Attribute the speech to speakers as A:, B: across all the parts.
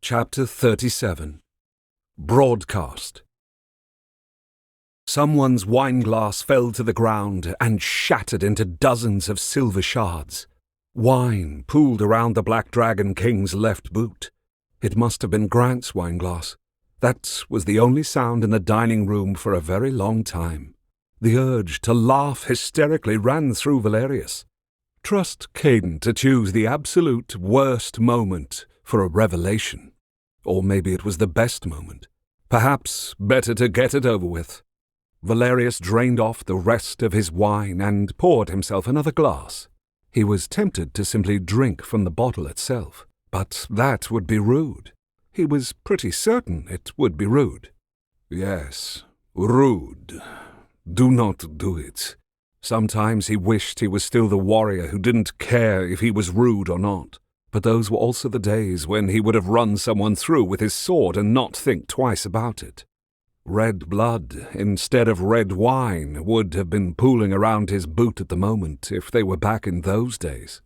A: Chapter 37. Broadcast. Someone's wineglass fell to the ground and shattered into dozens of silver shards. Wine pooled around the Black Dragon King's left boot. It must have been Grant's wineglass. That was the only sound in the dining room for a very long time. The urge to laugh hysterically ran through Valerius. Trust Caden to choose the absolute worst moment for a revelation. Or maybe it was the best moment. Perhaps better to get it over with. Valerius drained off the rest of his wine and poured himself another glass. He was tempted to simply drink from the bottle itself, but that would be rude. He was pretty certain it would be rude. Yes, rude. Do not do it. Sometimes he wished he was still the warrior who didn't care if he was rude or not. But those were also the days when he would have run someone through with his sword and not think twice about it. Red blood instead of red wine would have been pooling around his boot at the moment if they were back in those days.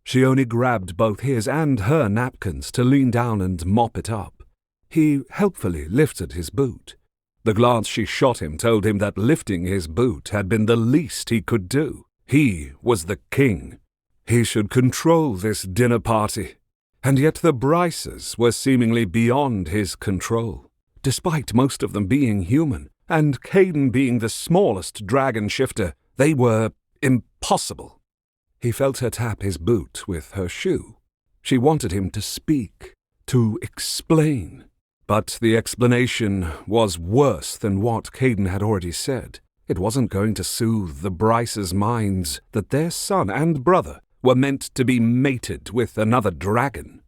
A: She only grabbed both his and her napkins to lean down and mop it up. He helpfully lifted his boot. The glance she shot him told him that lifting his boot had been the least he could do. He was the king. He should control this dinner party, and yet the Bryces were seemingly beyond his control, despite most of them being human, and Caden being the smallest dragon shifter. They were impossible. He felt her tap his boot with her shoe. She wanted him to speak, to explain, but the explanation was worse than what Caden had already said. It wasn't going to soothe the Bryces' minds that their son and brother were meant to be mated with another dragon.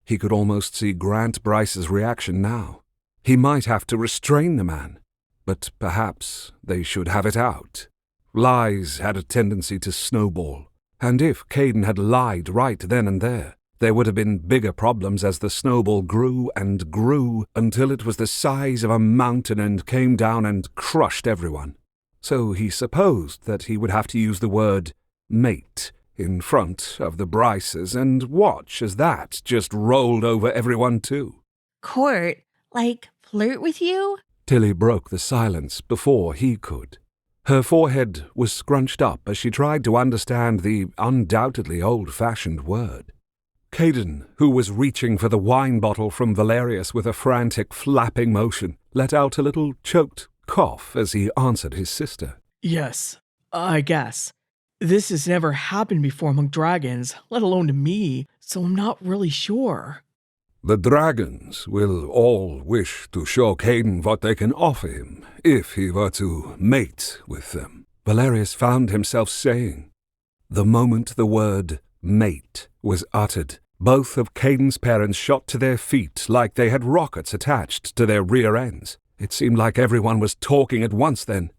A: He could almost see Grant Bryce's reaction now. He might have to restrain the man, but perhaps they should have it out. Lies had a tendency to snowball, and if Caden had lied right then and there would have been bigger problems as the snowball grew and grew until it was the size of a mountain and came down and crushed everyone. So he supposed that he would have to use the word mate in front of the Bryces and watch as that just rolled over everyone too.
B: Court, like flirt with you?
A: Tilly broke the silence before he could. Her forehead was scrunched up as she tried to understand the undoubtedly old-fashioned word. Caden, who was reaching for the wine bottle from Valerius with a frantic flapping motion, let out a little choked cough as he answered his sister.
C: Yes, I guess. This has never happened before among dragons, let alone to me, so I'm not really sure.
A: The dragons will all wish to show Caden what they can offer him if he were to mate with them, Valerius found himself saying. The moment the word mate was uttered, both of Caden's parents shot to their feet like they had rockets attached to their rear ends. It seemed like everyone was talking at once then.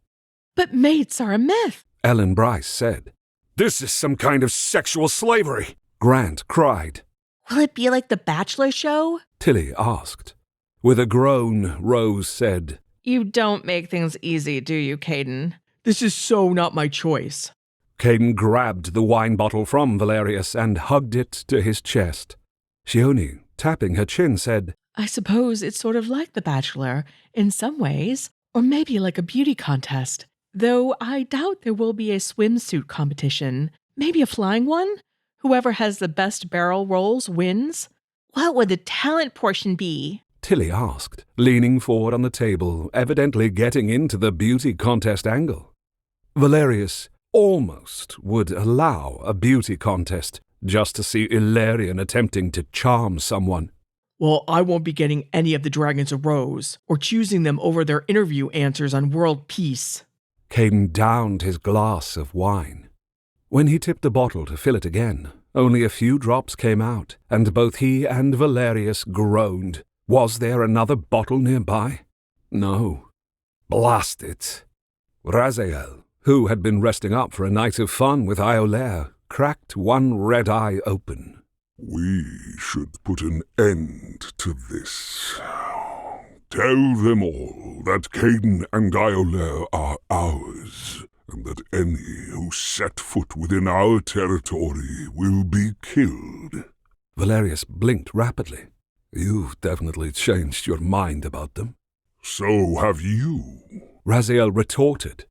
B: But mates are a myth,
A: Ellen Bryce said. This is some kind of sexual slavery, Grant cried.
B: Will it be like the Bachelor show?
A: Tilly asked. With a groan, Rose said,
D: You don't make things easy, do you, Caden?
C: This is so not my choice.
A: Caden grabbed the wine bottle from Valerius and hugged it to his chest. Shione, tapping her chin, said,
B: I suppose it's sort of like The Bachelor, in some ways, or maybe like a beauty contest. Though I doubt there will be a swimsuit competition. Maybe a flying one? Whoever has the best barrel rolls wins. What would the talent portion be?
A: Tilly asked, leaning forward on the table, evidently getting into the beauty contest angle. Valerius almost would allow a beauty contest just to see Ilarion attempting to charm someone.
C: Well, I won't be getting any of the dragons a rose, or choosing them over their interview answers on world peace.
A: Caden downed his glass of wine. When he tipped the bottle to fill it again, only a few drops came out, and both he and Valerius groaned. Was there another bottle nearby? No. Blast it. Raziel, who had been resting up for a night of fun with Iolaire, cracked one red eye open.
E: We should put an end to this. Tell them all that Caden and Iolaire are ours, and that any who set foot within our territory will be killed.
A: Valerius blinked rapidly. You've definitely changed your mind about them.
E: So have you.
A: Raziel retorted.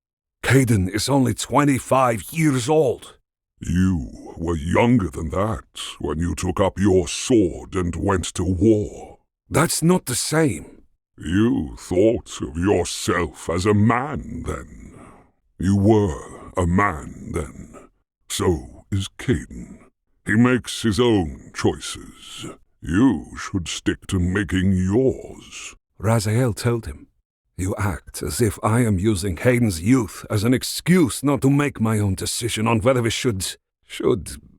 A: Caden is only 25 years old.
E: You were younger than that when you took up your sword and went to war.
A: That's not the same.
E: You thought of yourself as a man then. You were a man then. So is Caden. He makes his own choices. You should stick to making yours.
A: Raziel told him. You act as if I am using Caden's youth as an excuse not to make my own decision on whether we should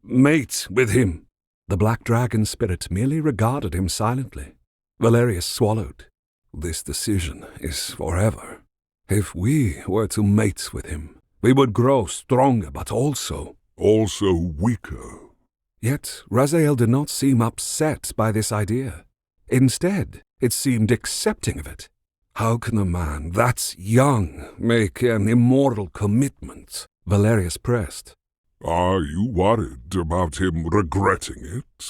A: mate with him. The black dragon spirit merely regarded him silently. Valerius swallowed. This decision is forever. If we were to mate with him, we would grow stronger, but also
E: weaker.
A: Yet Raziel did not seem upset by this idea. Instead, it seemed accepting of it. How can a man that's young make an immoral commitment? Valerius pressed.
E: Are you worried about him regretting it?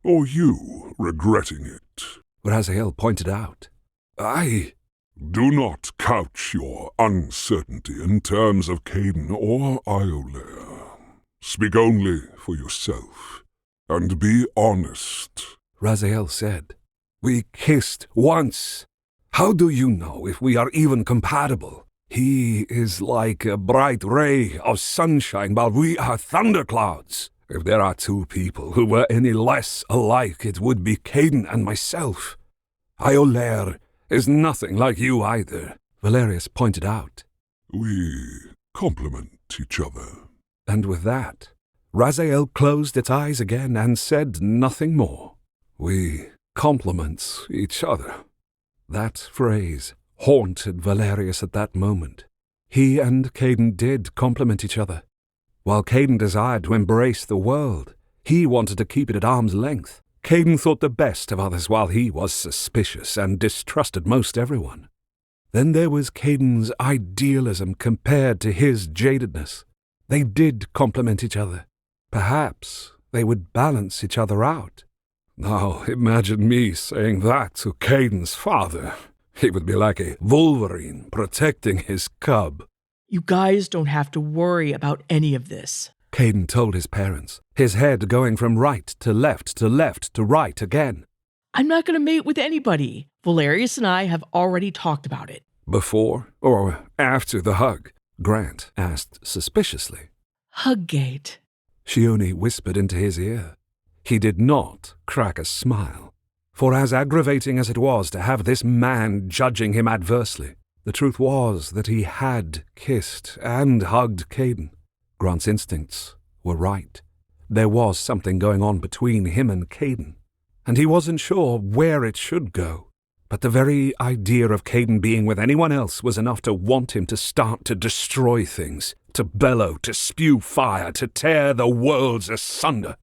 E: Or you regretting it?
A: Raziel pointed out.
E: Do not couch your uncertainty in terms of Caden or Iolair. Speak only for yourself, and be honest.
A: Raziel said. We kissed once. How do you know if we are even compatible? He is like a bright ray of sunshine, while we are thunderclouds. If there are two people who were any less alike, it would be Caden and myself. Iolair is nothing like you either, Valerius pointed out.
E: We complement each other.
A: And with that, Raziel closed its eyes again and said nothing more. We complement each other. That phrase haunted Valerius at that moment. He and Caden did complement each other. While Caden desired to embrace the world, he wanted to keep it at arm's length. Caden thought the best of others while he was suspicious and distrusted most everyone. Then there was Caden's idealism compared to his jadedness. They did complement each other. Perhaps they would balance each other out. Now imagine me saying that to Caden's father. He would be like a wolverine protecting his cub.
C: You guys don't have to worry about any of this,
A: Caden told his parents, his head going from right to left to right again.
C: I'm not going to mate with anybody. Valerius and I have already talked about it.
A: Before or after the hug? Grant asked suspiciously.
C: Huggate.
A: Shione whispered into his ear. He did not crack a smile. For as aggravating as it was to have this man judging him adversely, the truth was that he had kissed and hugged Caden. Grant's instincts were right. There was something going on between him and Caden, and he wasn't sure where it should go. But the very idea of Caden being with anyone else was enough to want him to start to destroy things, to bellow, to spew fire, to tear the worlds asunder.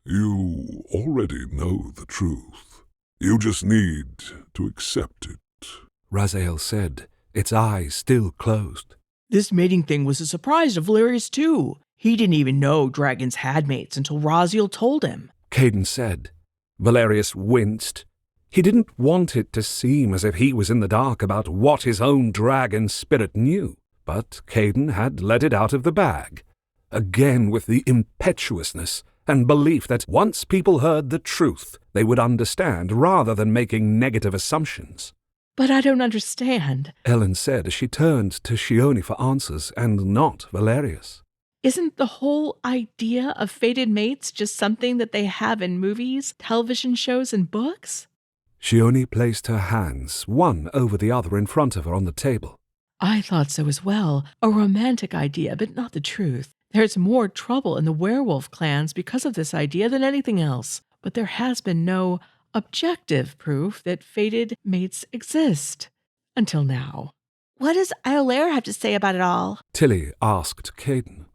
E: You already know the truth. You just need to accept it,
A: Raziel said, its eyes still closed.
C: This mating thing was a surprise to Valerius too. He didn't even know dragons had mates until Raziel told him,
A: Caden said. Valerius winced. He didn't want it to seem as if he was in the dark about what his own dragon spirit knew, but Caden had let it out of the bag, again with the impetuousness and belief that once people heard the truth, they would understand rather than making negative assumptions.
B: But I don't understand.
A: Ellen said as she turned to Shione for answers and not Valerius.
B: Isn't the whole idea of fated mates just something that they have in movies, television shows, and books?
A: Shione placed her hands, one over the other, in front of her on the table.
B: I thought so as well. A romantic idea, but not the truth. There's more trouble in the werewolf clans because of this idea than anything else. But there has been no objective proof that fated mates exist. Until now.
D: What does Iolair have to say about it all?
A: Tilly asked Caden.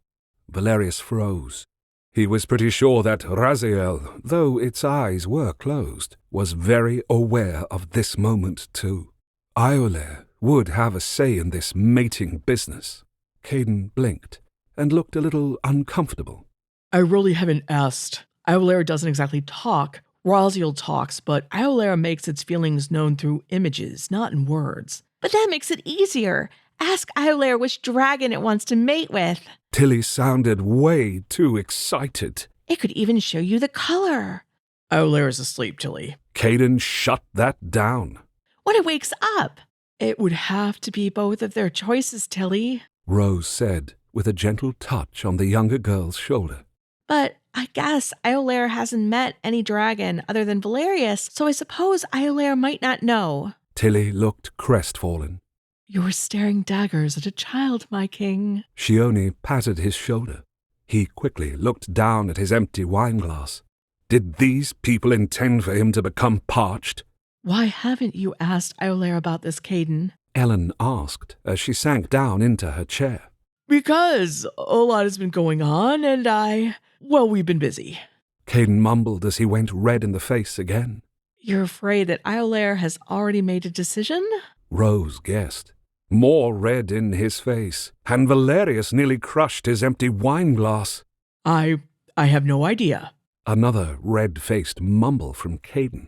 A: Valerius froze. He was pretty sure that Raziel, though its eyes were closed, was very aware of this moment too. Iolair would have a say in this mating business. Caden blinked and looked a little uncomfortable.
C: I really haven't asked. Iolair doesn't exactly talk. Raziel talks, but Iolera makes its feelings known through images, not in words.
D: But that makes it easier. Ask Iolair which dragon it wants to mate with.
A: Tilly sounded way too excited.
D: It could even show you the color.
C: Iolera's asleep, Tilly.
A: Caden shut that down.
D: When it wakes up.
C: It would have to be both of their choices, Tilly.
A: Rose said, with a gentle touch on the younger girl's shoulder.
D: But I guess Iolair hasn't met any dragon other than Valerius, so I suppose Iolair might not know.
A: Tilly looked crestfallen.
B: You were staring daggers at a child, my king.
A: Shione patted his shoulder. He quickly looked down at his empty wineglass. Did these people intend for him to become parched?
B: Why haven't you asked Iolair about this, Caden?
A: Ellen asked as she sank down into her chair.
C: Because a lot has been going on, and we've been busy.
A: Caden mumbled as he went red in the face again.
B: You're afraid that Iolair has already made a decision?
A: Rose guessed. More red in his face, and Valerius nearly crushed his empty wineglass.
C: I have no idea.
A: Another red-faced mumble from Caden.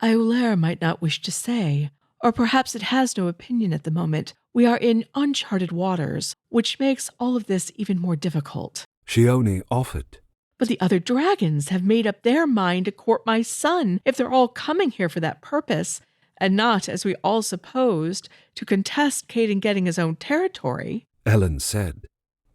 B: Iolair might not wish to say, or perhaps it has no opinion at the moment. We are in uncharted waters, which makes all of this even more difficult.
A: Shione offered.
B: But the other dragons have made up their mind to court my son if they're all coming here for that purpose, and not, as we all supposed, to contest Caden getting his own territory.
A: Ellen said.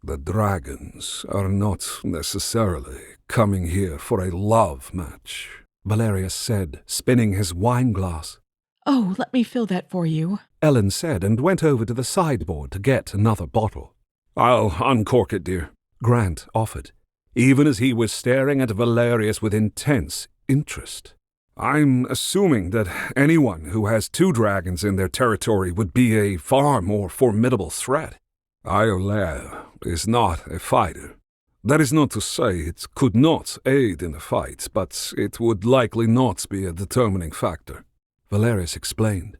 A: The dragons are not necessarily coming here for a love match, Valerius said, spinning his wineglass.
B: Oh, let me fill that for you.
A: Ellen said and went over to the sideboard to get another bottle. I'll uncork it, dear, Grant offered, even as he was staring at Valerius with intense interest. I'm assuming that anyone who has 2 dragons in their territory would be a far more formidable threat. Iolair is not a fighter. That is not to say it could not aid in a fight, but it would likely not be a determining factor. Valerius explained.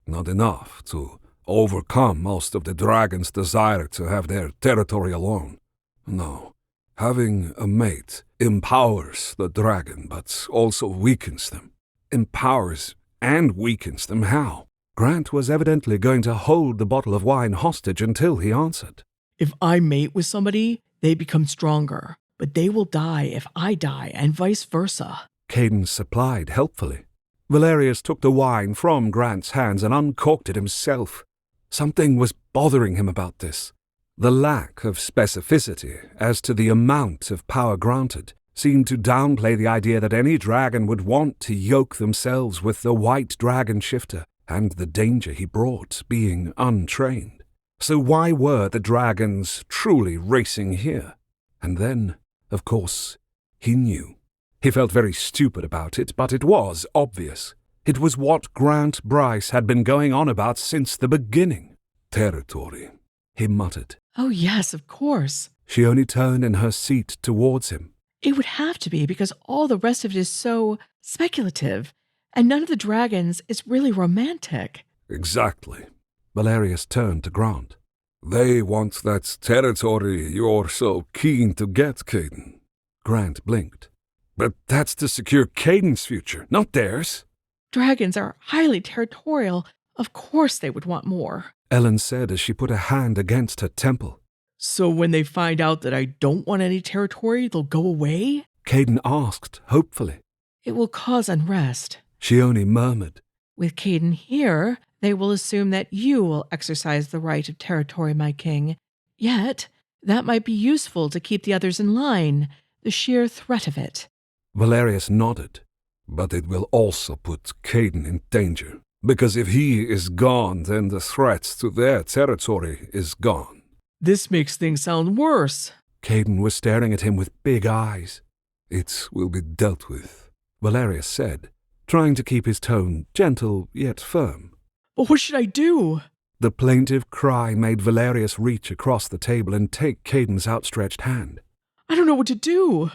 A: Not enough to overcome most of the dragon's desire to have their territory alone. No. Having a mate empowers the dragon, but also weakens them. Empowers and weakens them how? Grant was evidently going to hold the bottle of wine hostage until he answered.
C: If I mate with somebody, they become stronger, but they will die if I die, and vice versa.
A: Caden supplied helpfully. Valerius took the wine from Grant's hands and uncorked it himself. Something was bothering him about this. The lack of specificity as to the amount of power granted seemed to downplay the idea that any dragon would want to yoke themselves with the white dragon shifter, and the danger he brought being untrained. So why were the dragons truly racing here? And then, of course, he knew. He felt very stupid about it, but it was obvious. It was what Grant Bryce had been going on about since the beginning. Territory, he muttered.
B: Oh, yes, of course.
A: She only turned in her seat towards him.
B: It would have to be because all the rest of it is so speculative, and none of the dragons is really romantic.
A: Exactly. Valerius turned to Grant. They want that territory you're so keen to get, Caden. Grant blinked. But that's to secure Caden's future, not theirs.
B: Dragons are highly territorial. Of course they would want more.
A: Ellen said as she put a hand against her temple.
C: So when they find out that I don't want any territory, they'll go away?
A: Caden asked, hopefully.
B: It will cause unrest.
A: She only murmured.
B: With Caden here, they will assume that you will exercise the right of territory, my king. Yet, that might be useful to keep the others in line, the sheer threat of it.
A: Valerius nodded. But it will also put Caden in danger, because if he is gone, then the threat to their territory is gone.
C: This makes things sound worse.
A: Caden was staring at him with big eyes. It will be dealt with, Valerius said, trying to keep his tone gentle yet firm.
C: But what should I do?
A: The plaintive cry made Valerius reach across the table and take Caden's outstretched hand.
C: I don't know what to do.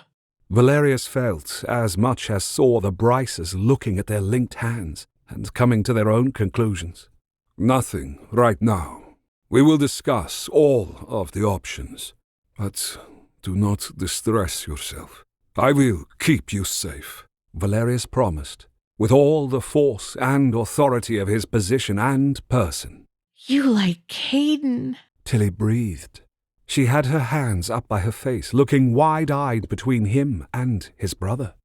A: Valerius felt as much as saw the Bryces looking at their linked hands and coming to their own conclusions. Nothing right now. We will discuss all of the options, but do not distress yourself. I will keep you safe. Valerius promised, with all the force and authority of his position and person.
D: You like Caden.
A: Tilly breathed. She had her hands up by her face, looking wide-eyed between him and his brother.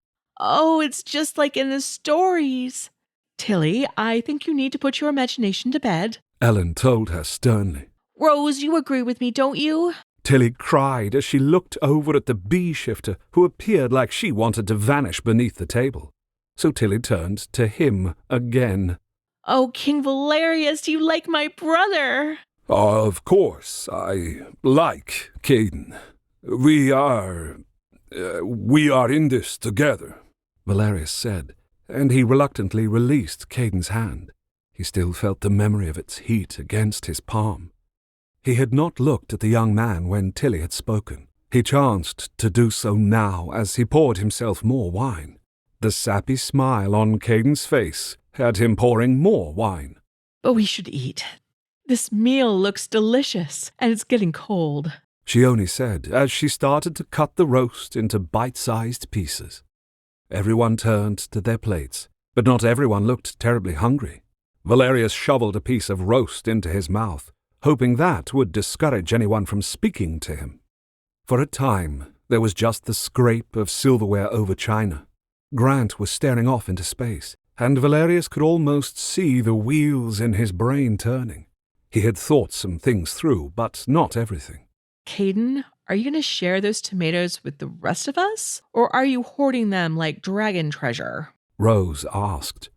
D: Oh, it's just like in the stories.
B: Tilly, I think you need to put your imagination to bed.
A: Ellen told her sternly.
D: Rose, you agree with me, don't you?
A: Tilly cried as she looked over at the bee-shifter, who appeared like she wanted to vanish beneath the table. So Tilly turned to him again.
D: Oh, King Valerius, you like my brother.
E: Of course, I like Caden. We are in this together,
A: Valerius said, and he reluctantly released Caden's hand. He still felt the memory of its heat against his palm. He had not looked at the young man when Tilly had spoken. He chanced to do so now as he poured himself more wine. The sappy smile on Caden's face had him pouring more wine.
B: But we should eat. This meal looks delicious, and it's getting cold.
A: She only said as she started to cut the roast into bite-sized pieces. Everyone turned to their plates, but not everyone looked terribly hungry. Valerius shoveled a piece of roast into his mouth, hoping that would discourage anyone from speaking to him. For a time, there was just the scrape of silverware over china. Grant was staring off into space, and Valerius could almost see the wheels in his brain turning. He had thought some things through, but not everything.
B: Caden, are you going to share those tomatoes with the rest of us? Or are you hoarding them like dragon treasure?
A: Rose asked.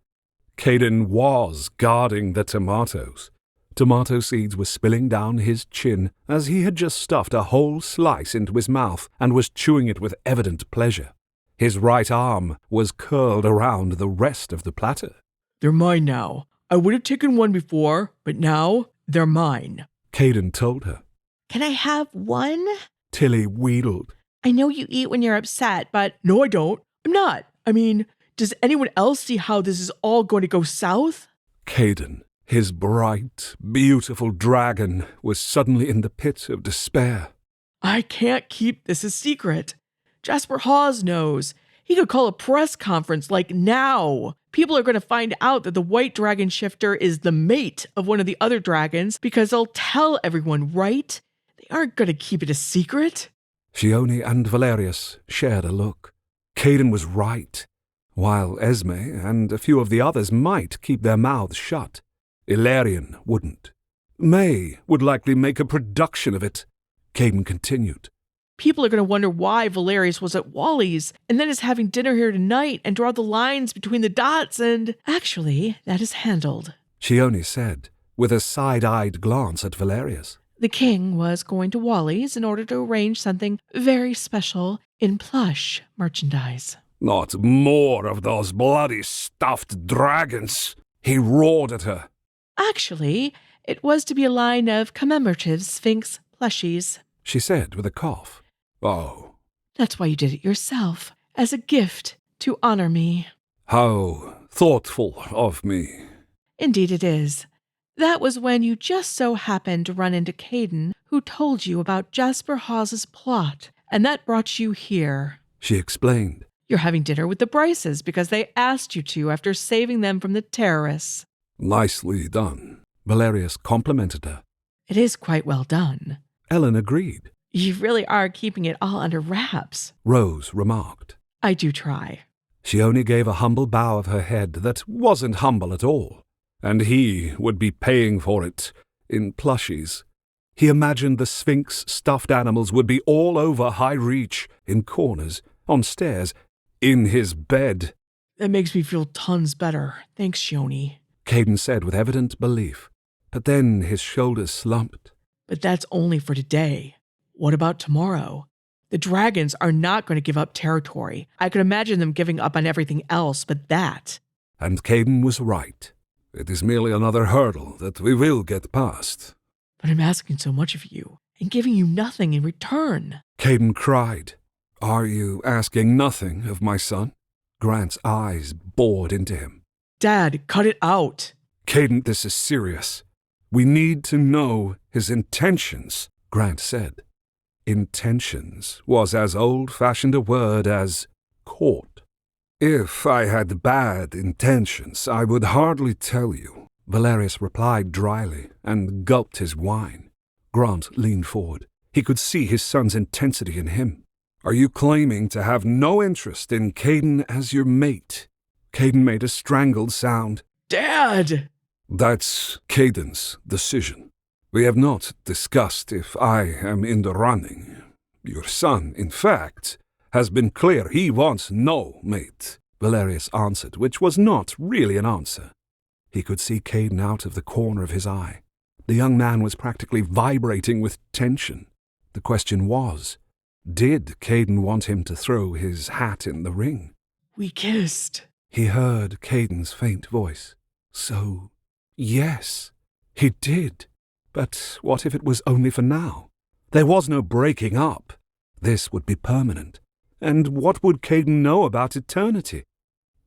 A: Caden was guarding the tomatoes. Tomato seeds were spilling down his chin as he had just stuffed a whole slice into his mouth and was chewing it with evident pleasure. His right arm was curled around the rest of the platter.
C: They're mine now. I would have taken one before, but now they're mine,
A: Caden told her.
D: Can I have one?
A: Tilly wheedled.
D: I know you eat when you're upset, but
C: No, I don't. I'm not. I mean, does anyone else see how this is all going to go south?
A: Caden, his bright, beautiful dragon, was suddenly in the pit of despair.
C: I can't keep this a secret. Jasper Hawes knows. He could call a press conference like now. People are going to find out that the white dragon shifter is the mate of one of the other dragons because they'll tell everyone, right? They aren't going to keep it a secret.
A: Shione and Valerius shared a look. Caden was right. While Esme and a few of the others might keep their mouths shut, Arian wouldn't. May would likely make a production of it, Caden continued.
B: People are going to wonder why Valerius was at Wally's and then is having dinner here tonight and draw the lines between the dots and... Actually, that is handled.
A: Shione said, with a side-eyed glance at Valerius.
B: The king was going to Wally's in order to arrange something very special in plush merchandise.
E: Not more of those bloody stuffed dragons, he roared at her.
B: Actually, it was to be a line of commemorative Sphinx plushies.
A: She said with a cough.
E: Oh,
B: That's why you did it yourself, as a gift to honor me.
E: how thoughtful of me.
B: Indeed it is. That was when you just so happened to run into Caden, who told you about Jasper Hawes's plot, and that brought you here.
A: She explained.
B: You're having dinner with the Bryces because they asked you to after saving them from the terrorists.
E: Nicely done.
A: Valerius complimented her.
B: It is quite well done.
A: Ellen agreed.
B: You really are keeping it all under wraps.
A: Rose remarked.
B: I do try.
A: She only gave a humble bow of her head that wasn't humble at all. And he would be paying for it in plushies. He imagined the Sphinx stuffed animals would be all over High Reach, in corners, on stairs, in his bed.
C: That makes me feel tons better. Thanks, Shione.
A: Caden said with evident belief. But then his shoulders slumped.
C: But that's only for today. What about tomorrow? The dragons are not going to give up territory. I could imagine them giving up on everything else but that.
A: And Caden was right.
E: It is merely another hurdle that we will get past.
C: But I'm asking so much of you and giving you nothing in return.
A: Caden cried. Are you asking nothing of my son? Grant's eyes bored into him.
C: Dad, cut it out.
A: Caden, this is serious. We need to know his intentions, Grant said. Intentions was as old-fashioned a word as court. If I had bad intentions, I would hardly tell you, Valerius replied dryly and gulped his wine. Grant leaned forward. He could see his son's intensity in him. Are you claiming to have no interest in Caden as your mate? Caden made a strangled sound.
C: Dad!
A: That's Caden's decision. We have not discussed if I am in the running. Your son, in fact, has been clear he wants no mate, Valerius answered, which was not really an answer. He could see Caden out of the corner of his eye. The young man was practically vibrating with tension. The question was, did Caden want him to throw his hat in the ring?
C: We kissed.
A: He heard Caden's faint voice. So, yes, he did. But what if it was only for now? There was no breaking up. This would be permanent. And what would Caden know about eternity?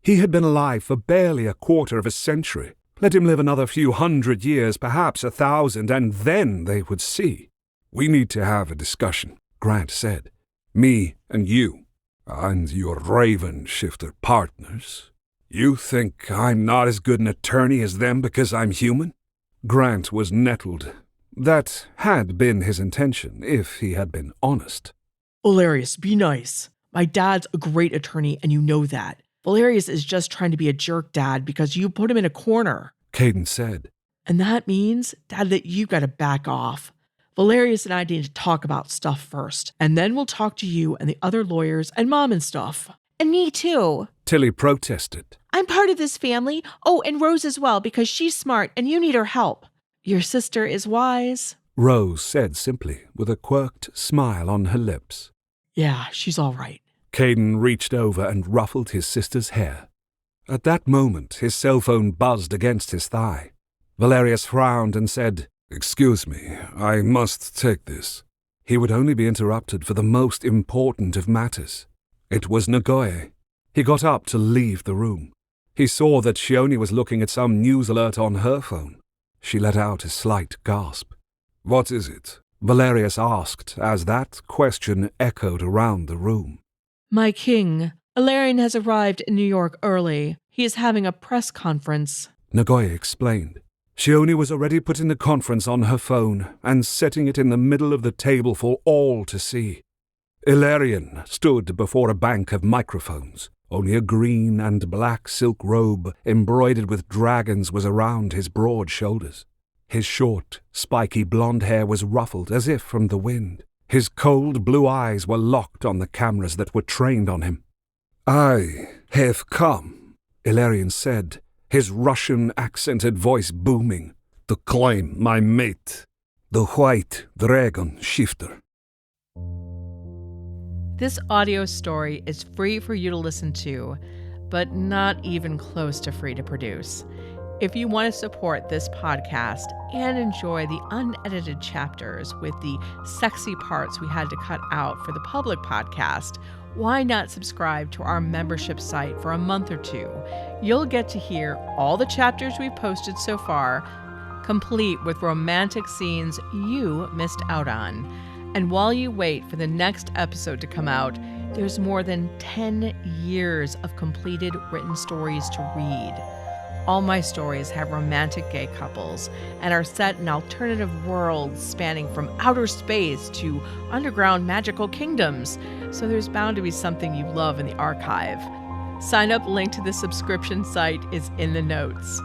A: He had been alive for barely a quarter of a century. Let him live another few 100 years, perhaps 1,000, and then they would see. We need to have a discussion, Grant said. Me and you, and your Raven Shifter partners. You think I'm not as good an attorney as them because I'm human? Grant was nettled. That had been his intention, if he had been honest.
C: Valerius, be nice. My dad's a great attorney, and you know that. Valerius is just trying to be a jerk, Dad, because you put him in a corner.
A: Caden said.
C: And that means, Dad, that you gotta back off. Valerius and I need to talk about stuff first, and then we'll talk to you and the other lawyers and Mom and stuff.
D: And me too.
A: Tilly protested.
D: I'm part of this family. Oh, and Rose as well, because she's smart and you need her help. Your sister is wise,
A: Rose said simply, with a quirked smile on her lips.
C: Yeah, she's all right.
A: Caden reached over and ruffled his sister's hair. At that moment, his cell phone buzzed against his thigh. Valerius frowned and said, Excuse me, I must take this. He would only be interrupted for the most important of matters. It was Nagoye. He got up to leave the room. He saw that Shioni was looking at some news alert on her phone. She let out a slight gasp. What is it? Valerius asked, as that question echoed around the room.
B: My king, Arian has arrived in New York early. He is having a press conference.
A: Nagoye explained. Shioni was already putting the conference on her phone and setting it in the middle of the table for all to see. Arian stood before a bank of microphones. Only a green and black silk robe embroidered with dragons was around his broad shoulders. His short, spiky blonde hair was ruffled as if from the wind. His cold blue eyes were locked on the cameras that were trained on him. I have come, Arian said, his Russian-accented voice booming, to claim my mate, the White Dragon Shifter.
B: This audio story is free for you to listen to, but not even close to free to produce. If you want to support this podcast and enjoy the unedited chapters with the sexy parts we had to cut out for the public podcast, why not subscribe to our membership site for a month or two? You'll get to hear all the chapters we've posted so far, complete with romantic scenes you missed out on. And while you wait for the next episode to come out, there's more than 10 years of completed written stories to read. All my stories have romantic gay couples and are set in alternative worlds spanning from outer space to underground magical kingdoms, so there's bound to be something you love in the archive. Sign up link to the subscription site is in the notes.